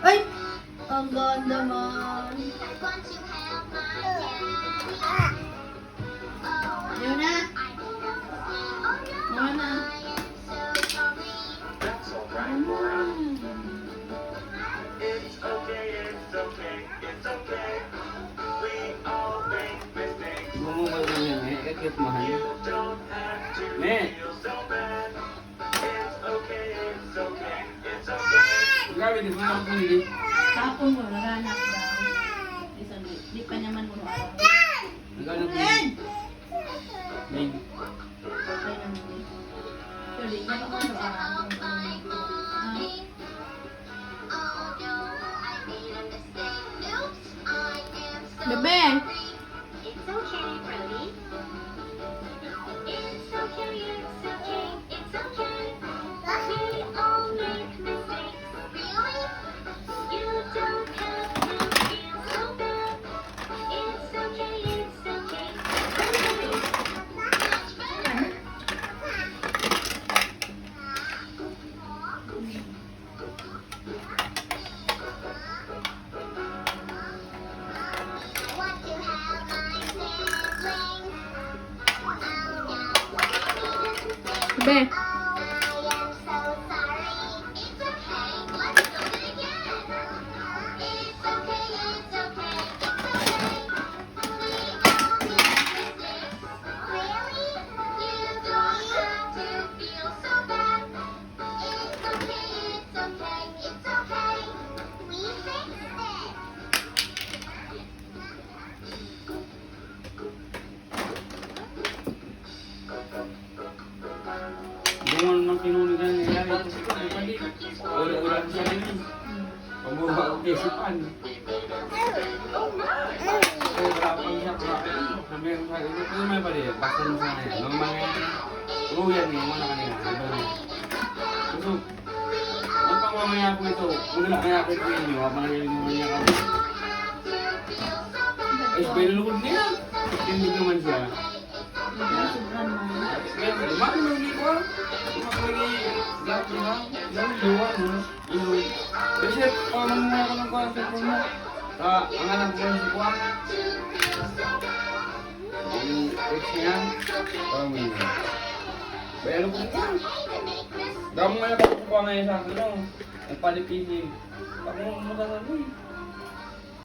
Ay! Ang ganda man. Yun na. Mga na. That's alright, Laura. It's okay, it's okay, it's okay. We all make mistakes. Bumungol na yan eh. Kakit mahal. You don't have to Ne. feel so bad. It's okay, it's okay, it's okay. Grabe, di ba ako hindi? Tapon mo, naranak daw. Di pa naman mo araw. Naghanap mo yun. Ning. Ay naman eh. Pero di niya pa ano araw. Bebe! It's okay, Brody. It's okay, it's okay, it's okay. We all make mistakes. Really? You don't have to feel so bad. It's okay, it's okay. I want to have my siblings. Bebe! I am so sorry. It's okay. Let's do it again. It's okay. It's okay. It's okay. We all make mistakes. Really? You don't have to feel so bad. It's okay. It's okay. It's okay. We fixed it. Bungon ng kinunig na nangyari ito sa kanya. Pwede. Ura-ura sa sarili. Pagbuha ko kisipan. Kaya wala pang siya. Sabi ko sa akin, ito may pali. Basta mo sana yan. Nung mga uyan niya, mga kanina. So, ang pangmamaya ko ito, muna kaya ko ito ninyo, habang nalilingon niya kami. Ay, spellood niya. Hindi naman siya. Sobrang man. Kaya, lumaki mo hindi ko. Lumaki gamit niya. Gamit luwa, no? Kasi, parang mga ako ng kwan sa mo. Ang anak ko si Kwan. Yung ex niya, parang may niya. Kaya ano ko niya? Damo nga ako kukuha ngayon sa akin, no? Nagpalipisin. Ako mo sasabi.